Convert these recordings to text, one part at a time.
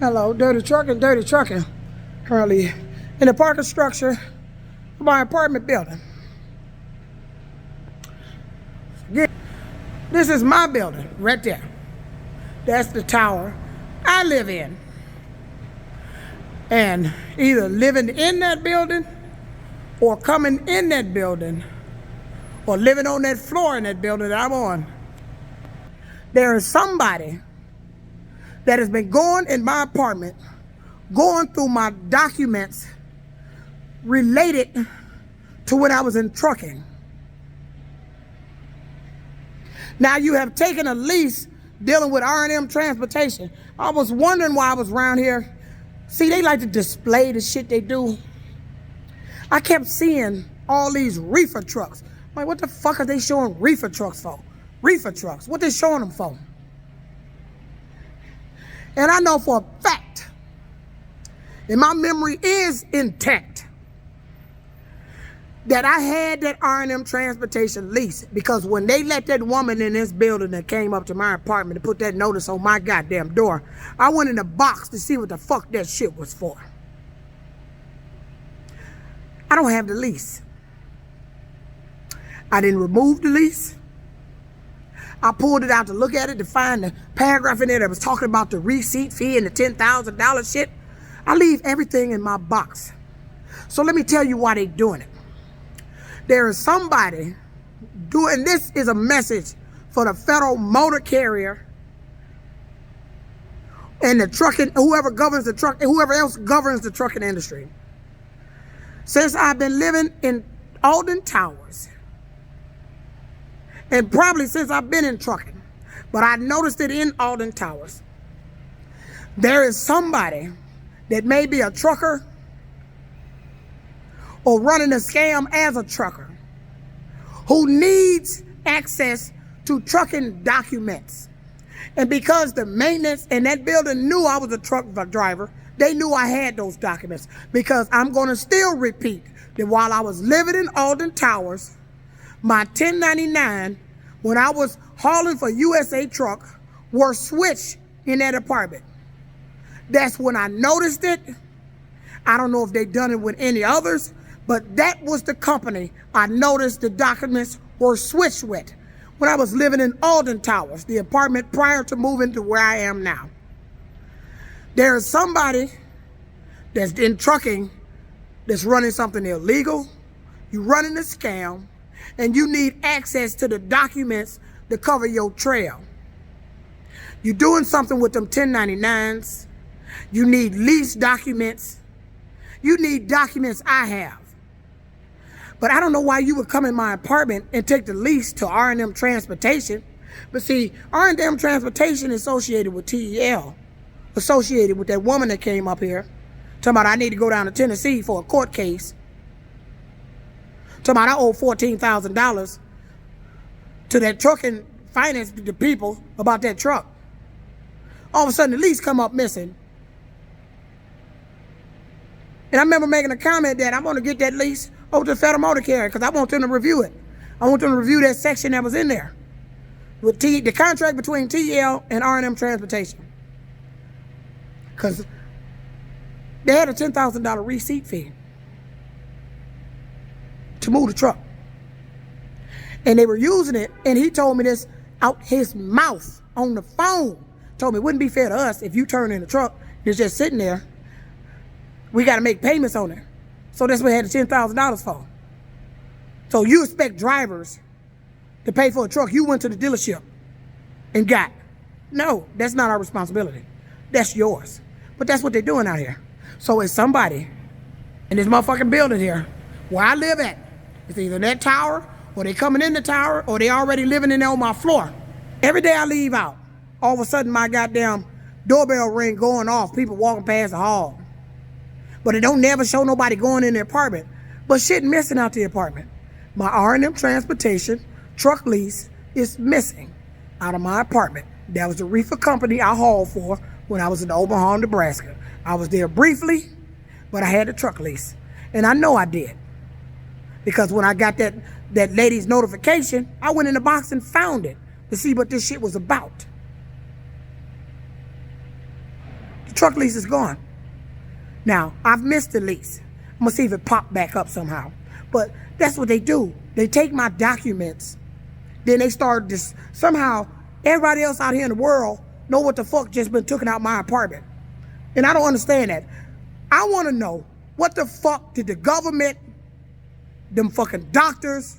Hello, dirty trucking. Currently in the parking structure of my apartment building. This is my building right there. That's the tower I live in. And either living in that building or coming in that building or living on that floor in that building that I'm on, there is somebody that has been going in my apartment, going through my documents related to when I was in trucking. Now you have taken a lease dealing with R&M Transportation. I was wondering why I was around here. See, they like to display the shit they do. I kept seeing all these reefer trucks. I'm like, what the fuck are they showing reefer trucks for? Reefer trucks, what they showing them for? And I know for a fact, and my memory is intact, that I had that R&M Transportation lease, because when they let that woman in this building that came up to my apartment to put that notice on my goddamn door, I went in the box to see what the fuck that shit was for. I don't have the lease. I didn't remove the lease. I pulled it out to look at it to find the paragraph in there that was talking about the receipt fee and the $10,000 shit. I leave everything in my box. So let me tell you why they're doing it. There is somebody doing, this is a message for the federal motor carrier and the trucking, whoever governs the truck, whoever else governs the trucking industry. Since I've been living in Alden Towers, and probably since I've been in trucking, but I noticed it in Alden Towers, there is somebody that may be a trucker or running a scam as a trucker who needs access to trucking documents. And because the maintenance in that building knew I was a truck driver, they knew I had those documents. Because I'm going to still repeat that while I was living in Alden Towers, my 1099, when I was hauling for USA Truck, were switched in that apartment. That's when I noticed it. I don't know if they've done it with any others, but that was the company I noticed the documents were switched with when I was living in Alden Towers, the apartment prior to moving to where I am now. There is somebody that's in trucking that's running something illegal. You're running a scam, and you need access to the documents to cover your trail. You're doing something with them 1099s. You need lease documents. You need documents I have. But I don't know why you would come in my apartment and take the lease to R&M Transportation. But see, R&M Transportation is associated with TEL, associated with that woman that came up here, talking about I need to go down to Tennessee for a court case. Talking about I owe $14,000 to that trucking finance, the people about that truck. All of a sudden the lease come up missing. And I remember making a comment that I'm going to get that lease over to the Federal Motor Carrier because I want them to review it. I want them to review that section that was in there with the contract between TL and R&M Transportation. Because they had a $10,000 receipt fee to move the truck. And they were using it, and he told me this out his mouth on the phone. Told me it wouldn't be fair to us if you turn in the truck, it's just sitting there. We got to make payments on it. So that's what they had the $10,000 for. So you expect drivers to pay for a truck you went to the dealership and got. No, that's not our responsibility. That's yours. But that's what they're doing out here. So it's somebody in this motherfucking building here where I live at. It's either that tower, or they coming in the tower, or they already living in there on my floor. Every day I leave out, all of a sudden my goddamn doorbell ring going off, people walking past the hall. But it don't never show nobody going in the apartment. But shit missing out the apartment. My R&M Transportation truck lease is missing out of my apartment. That was the reefer company I hauled for when I was in Omaha, Nebraska. I was there briefly, but I had a truck lease. And I know I did. Because when I got that lady's notification, I went in the box and found it to see what this shit was about. The truck lease is gone. Now, I've missed the lease. I'm going to see if it popped back up somehow. But that's what they do. They take my documents. Then they start this. Somehow, everybody else out here in the world know what the fuck just been taken out my apartment. And I don't understand that. I want to know, what the fuck did the government, them fucking doctors,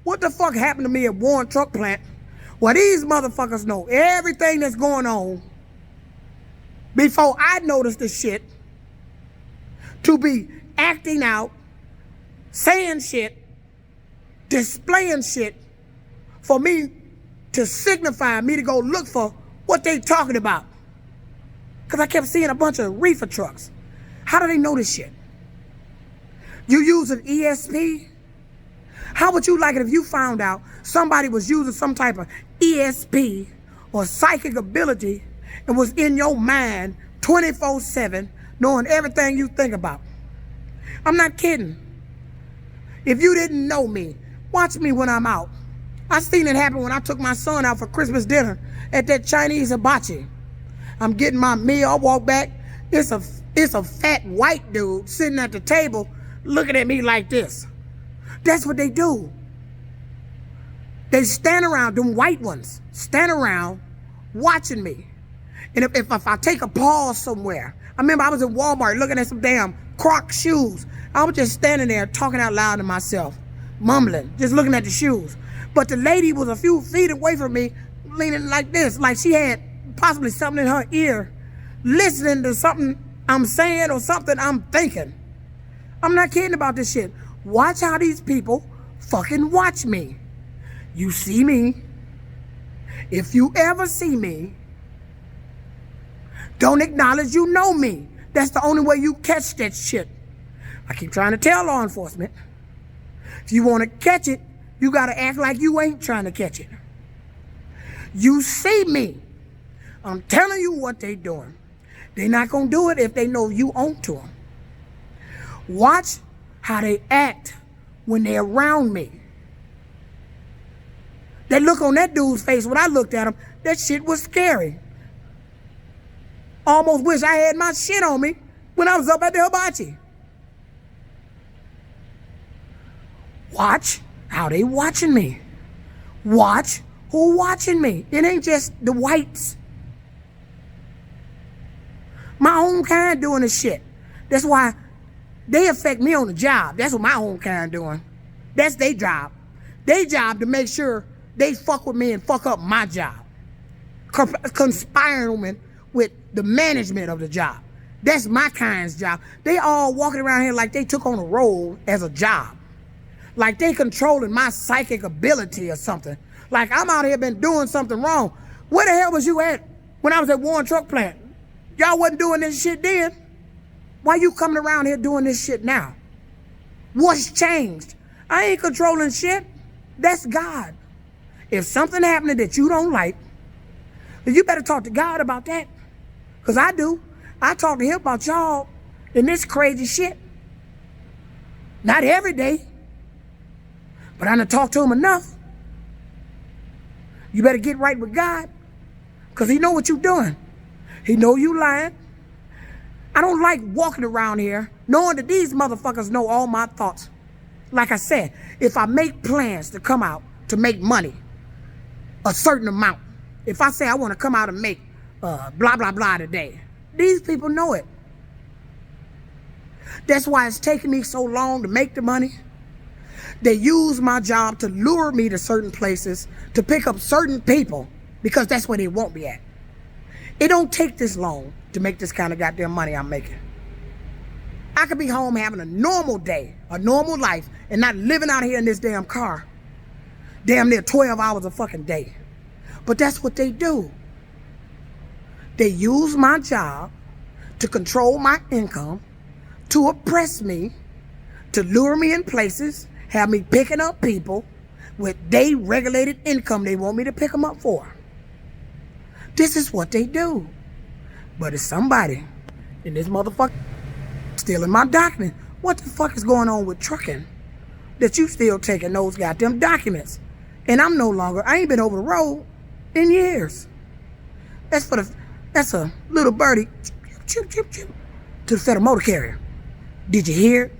what the fuck happened to me at Warren Truck Plant? Well, these motherfuckers know everything that's going on before I notice the shit, to be acting out, saying shit, displaying shit for me to signify me to go look for what they talking about. Because I kept seeing a bunch of reefer trucks. How do they know this shit? You use an ESP? How would you like it if you found out somebody was using some type of ESP or psychic ability and was in your mind 24/7, knowing everything you think about? I'm not kidding. If you didn't know me, watch me when I'm out. I seen it happen when I took my son out for Christmas dinner at that Chinese hibachi. I'm getting my meal, I walk back, it's a fat white dude sitting at the table looking at me like this. That's what they do. They stand around, them white ones, stand around watching me. And if I take a pause somewhere, I remember I was in Walmart looking at some damn Croc shoes. I was just standing there talking out loud to myself, mumbling, just looking at the shoes. But the lady was a few feet away from me, leaning like this, like she had possibly something in her ear, listening to something I'm saying or something I'm thinking. I'm not kidding about this shit. Watch how these people fucking watch me. You see me. If you ever see me, don't acknowledge you know me. That's the only way you catch that shit. I keep trying to tell law enforcement, if you want to catch it, you got to act like you ain't trying to catch it. You see me. I'm telling you what they doing. They're not going to do it if they know you own to them. Watch how they act when they're around me. That look on that dude's face when I looked at him, that shit was scary. Almost wish I had my shit on me when I was up at the hibachi. Watch how they watching me. Watch who watching me. It ain't just the whites. My own kind doing this shit. That's why they affect me on the job. That's what my own kind doing. That's their job. Their job to make sure they fuck with me and fuck up my job. Conspiring with the management of the job. That's my kind's job. They all walking around here like they took on a role as a job. Like they controlling my psychic ability or something. Like I'm out here been doing something wrong. Where the hell was you at when I was at Warren Truck Plant? Y'all wasn't doing this shit then. Why you coming around here doing this shit now? What's changed? I ain't controlling shit. That's God. If something happening that you don't like, then you better talk to God about that. Because I do. I talk to him about y'all and this crazy shit. Not every day. But I done talk to him enough. You better get right with God. Because he know what you doing. He know you lying. I don't like walking around here knowing that these motherfuckers know all my thoughts. Like I said, if I make plans to come out to make money, a certain amount, if I say I want to come out and make blah, blah, blah today, these people know it. That's why it's taking me so long to make the money. They use my job to lure me to certain places, to pick up certain people, because that's where they want me at. It don't take this long to make this kind of goddamn money I'm making. I could be home having a normal day, a normal life, and not living out here in this damn car. Damn near 12 hours a fucking day. But that's what they do. They use my job to control my income, to oppress me, to lure me in places, have me picking up people with they regulated income they want me to pick them up for. This is what they do. But it's somebody in this motherfucker stealing my document. What the fuck is going on with trucking that you still taking those goddamn documents? And I'm no longer, I ain't been over the road in years. That's a little birdie chip, chip, chip, to the federal motor carrier. Did you hear it?